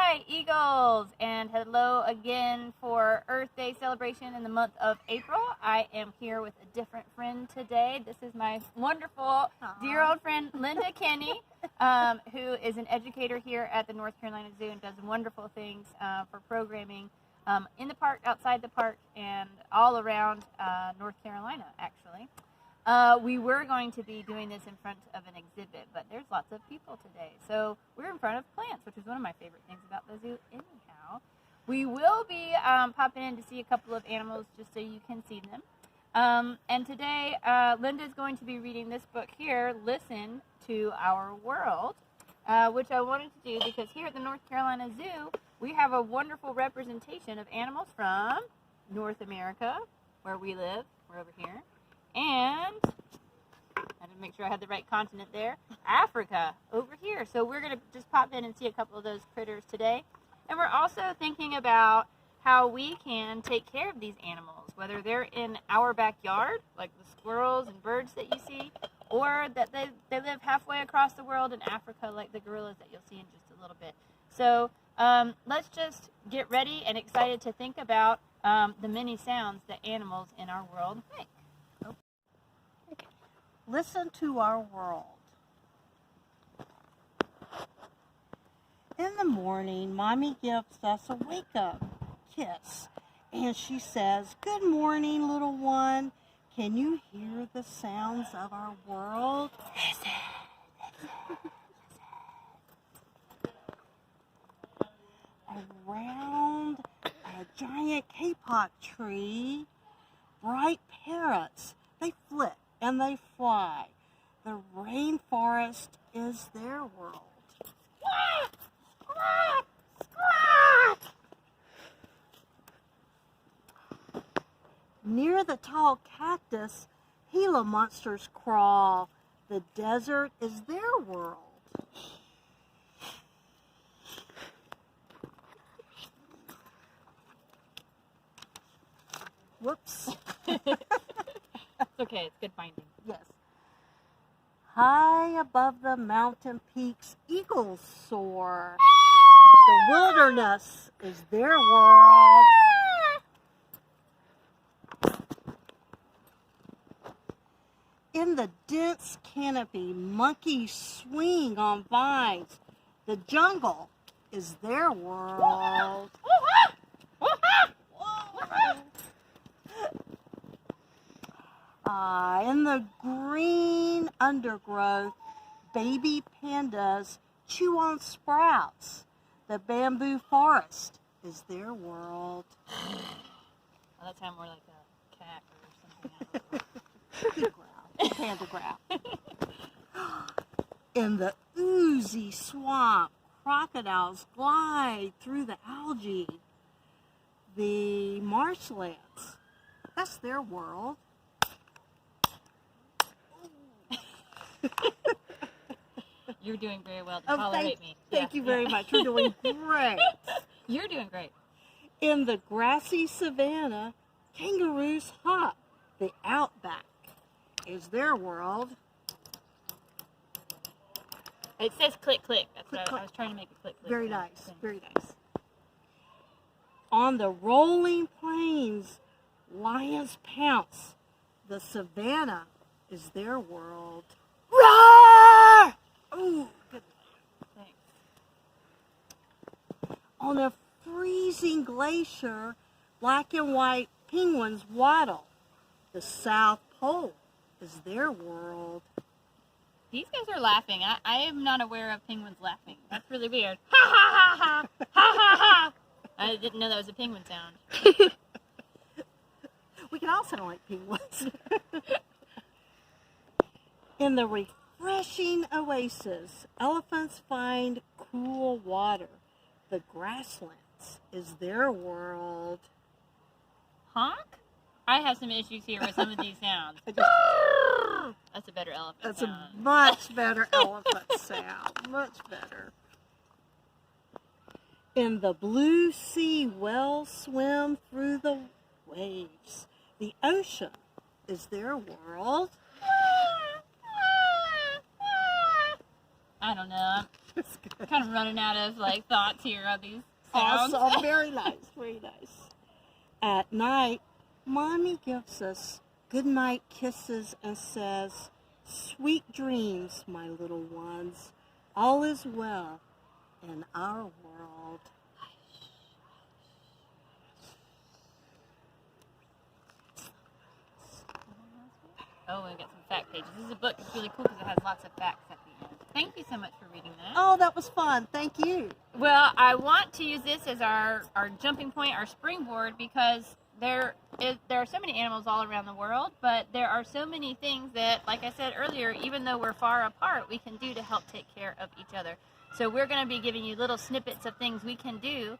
Hi, Eagles, and hello again for Earth Day celebration in the month of April. I am here with a different friend today. This is my wonderful, dear old friend, Linda Kenny, who is an educator here at the North Carolina Zoo and does wonderful things for programming in the park, outside the park, and all around North Carolina, actually. We were going to be doing this in front of an exhibit, but there's lots of people today. So we're in front of plants, which is one of my favorite things about the zoo anyhow. We will be popping in to see a couple of animals just so you can see them. And today, Linda's going to be reading this book here, Listen to Our World, which I wanted to do because here at the North Carolina Zoo, we have a wonderful representation of animals from North America, where we live. We're over here. And I had to make sure I had the right continent there. Africa, over here. So we're going to just pop in and see a couple of those critters today. And we're also thinking about how we can take care of these animals, whether they're in our backyard, like the squirrels and birds that you see, or that they live halfway across the world in Africa, like the gorillas that you'll see in just a little bit. So let's just get ready and excited to think about the many sounds that animals in our world make. Listen to our world. In the morning, Mommy gives us a wake-up kiss, and she says, "Good morning, little one. Can you hear the sounds of our world? Listen, listen, listen." Around a giant kapok tree, bright parrots, they flit and they fly. The rainforest is their world. Squawk! Squawk! Squawk! Near the tall cactus, Gila monsters crawl. The desert is their world. Whoops. It's okay, it's good finding. Yes. High above the mountain peaks, eagles soar. The wilderness is their world. In the dense canopy, monkeys swing on vines. The jungle is their world. In the green undergrowth, baby pandas chew on sprouts. The bamboo forest is their world. Well, that sounds more like a cat or something. Panda growl. In the oozy swamp, crocodiles glide through the algae. The marshlands, that's their world. You're doing very well to tolerate me. Thank you very much. You're doing great. You're doing great. In the grassy savanna, kangaroos hop. The outback is their world. It says click, click. That's Click, what click. I was trying to make it click, click. Very nice. Very nice. On the rolling plains, lions pounce. The savanna is their world. Roar! Ooh, good. Thanks. On a freezing glacier, black and white penguins waddle. The South Pole is their world. These guys are laughing. I am not aware of penguins laughing. That's really weird. Ha ha ha ha! Ha ha ha! I didn't know that was a penguin sound. We can all sound like penguins. In the refreshing oasis, elephants find cool water. The grasslands is their world. Honk? I have some issues here with some of these sounds. That's a better elephant That's sound. a much better elephant sound. Much better. In the blue sea, whales swim through the waves. The ocean is their world. I don't know. was good. Kind of running out of like thoughts here on these sounds. Awesome. Very nice. Very nice. At night, Mommy gives us goodnight kisses and says, "Sweet dreams, my little ones. All is well in our world." Oh, we got some fact pages. This is a book. It's really cool because it has lots of facts at the end. Thank you so much for reading that. Oh, that was fun. Thank you. Well, I want to use this as our jumping point, our springboard, because there are so many animals all around the world, but there are so many things that, like I said earlier, even though we're far apart, we can do to help take care of each other. So we're going to be giving you little snippets of things we can do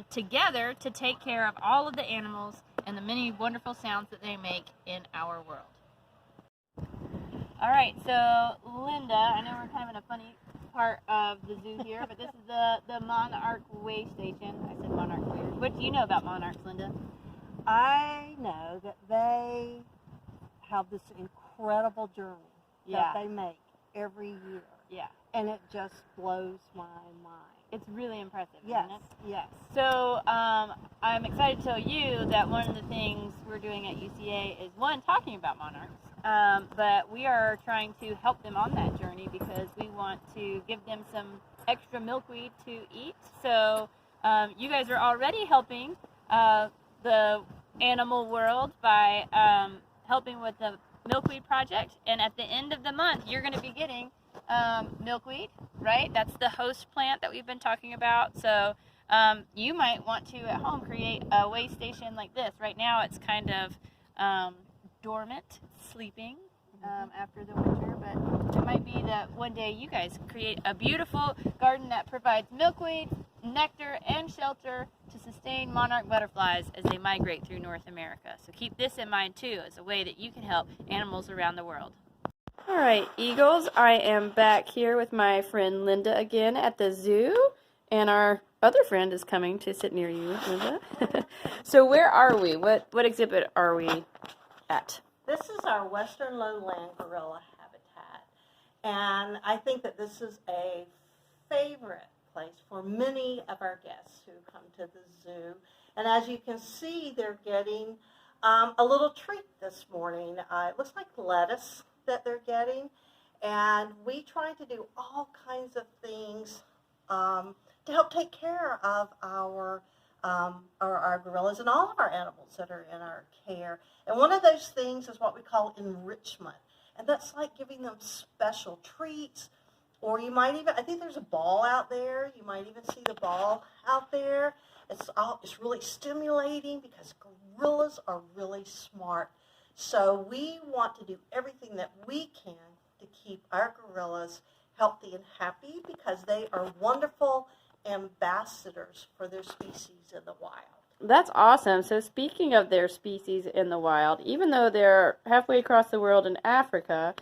together to take care of all of the animals and the many wonderful sounds that they make in our world. All right, so Linda, I know we're kind of in a funny part of the zoo here, but this is the Monarch Way Station. I said Monarch weird. What do you know about monarchs, Linda? I know that they have this incredible journey that they make every year. Yeah. And it just blows my mind. It's really impressive, Yes, isn't it? yes. So I'm excited to tell you that one of the things we're doing at UCA is, one, talking about monarchs, but we are trying to help them on that journey because we want to give them some extra milkweed to eat. So you guys are already helping the animal world by helping with the milkweed project, and at the end of the month you're going to be getting milkweed, right? That's the host plant that we've been talking about. So you might want to at home create a way station like this. Right now it's kind of dormant, sleeping after the winter, but it might be that one day you guys create a beautiful garden that provides milkweed, nectar, and shelter to sustain monarch butterflies as they migrate through North America. So keep this in mind too as a way that you can help animals around the world. All right, Eagles, I am back here with my friend Linda again at the zoo, and our other friend is coming to sit near you, Linda. So where are we? What exhibit are we at? This is our western lowland gorilla habitat, and I think that this is a favorite place for many of our guests who come to the zoo. And as you can see, they're getting a little treat this morning. It looks like lettuce that they're getting, and we try to do all kinds of things to help take care of our gorillas and all of our animals that are in our care. And one of those things is what we call enrichment, and that's like giving them special treats. Or you might even, I think there's a ball out there. You might even see the ball out there. It's really stimulating because gorillas are really smart. So we want to do everything that we can to keep our gorillas healthy and happy because they are wonderful ambassadors for their species in the wild. That's awesome. So speaking of their species in the wild, even though they're halfway across the world in Africa,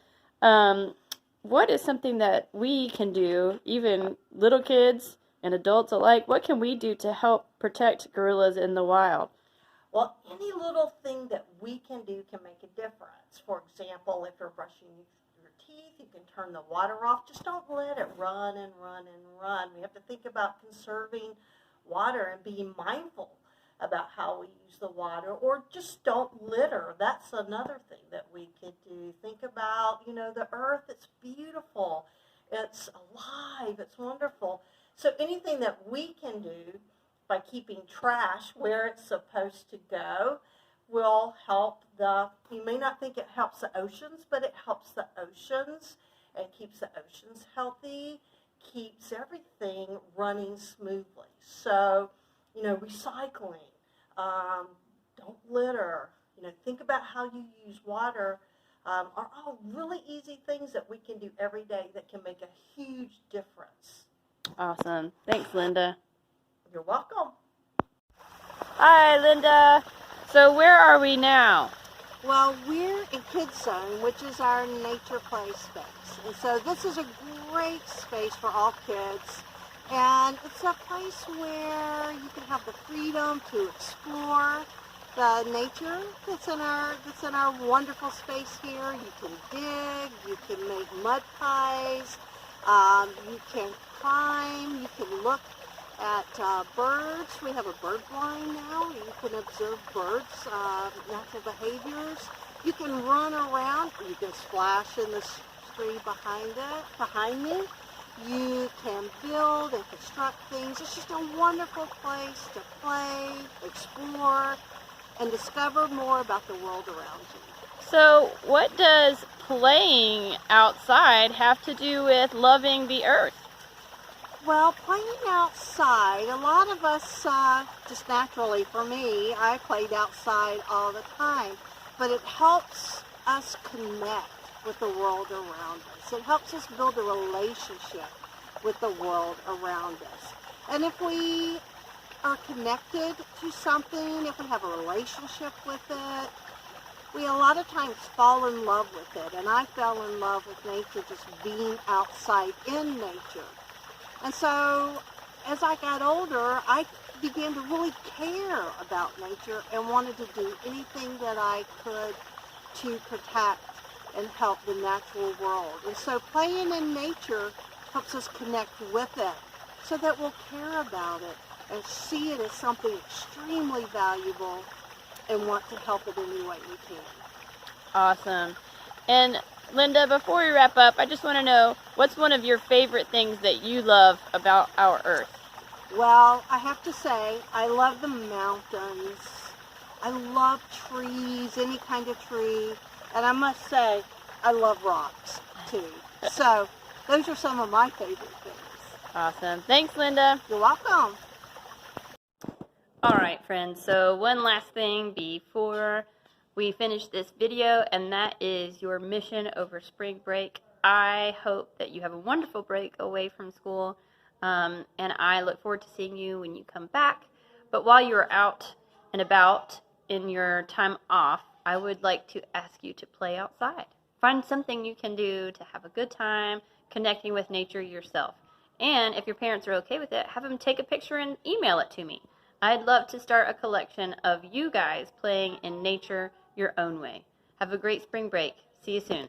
what is something that we can do, even little kids and adults alike, what can we do to help protect gorillas in the wild? Well, any little thing that we can do can make a difference. For example, if you're brushing your teeth, you can turn the water off. Just don't let it run and run and run. We have to think about conserving water and being mindful about how we use the water, or just don't litter. That's another thing that we could do. Think about, the earth. It's beautiful. It's alive. It's wonderful. So anything that we can do by keeping trash where it's supposed to go will help you may not think it helps the oceans, but it helps the oceans and keeps the oceans healthy, keeps everything running smoothly. So, recycling, don't litter, think about how you use water, are all really easy things that we can do every day that can make a huge difference. Awesome. Thanks, Linda. You're welcome. Hi, Linda. So where are we now? Well, we're in Kids Zone, which is our nature play space. And so this is a great space for all kids. And it's a place where you can have the freedom to explore the nature that's in our wonderful space here. You can dig, you can make mud pies, You can climb, you can look at birds. We have a bird blind now. You can observe birds, natural behaviors. You can run around. You can splash in the stream behind me. You can build and construct things. It's just a wonderful place to play, explore, and discover more about the world around you. So what does playing outside have to do with loving the earth? Well, playing outside, a lot of us, just naturally for me, I played outside all the time, but it helps us connect with the world around us. It helps us build a relationship with the world around us. And if we are connected to something, if we have a relationship with it, we a lot of times fall in love with it. And I fell in love with nature, just being outside in nature. And so as I got older, I began to really care about nature and wanted to do anything that I could to protect and help the natural world. And so playing in nature helps us connect with it so that we'll care about it and see it as something extremely valuable and want to help it any way we can. Awesome. And Linda, before we wrap up, I just want to know, what's one of your favorite things that you love about our earth? Well, I have to say, I love the mountains. I love trees, any kind of tree. And I must say, I love rocks, too. So, those are some of my favorite things. Awesome. Thanks, Linda. You're welcome. All right, friends. So one last thing before we finish this video, and that is your mission over spring break. I hope that you have a wonderful break away from school, and I look forward to seeing you when you come back. But while you're out and about in your time off, I would like to ask you to play outside. Find something you can do to have a good time connecting with nature yourself. And if your parents are okay with it, have them take a picture and email it to me. I'd love to start a collection of you guys playing in nature your own way. Have a great spring break. See you soon.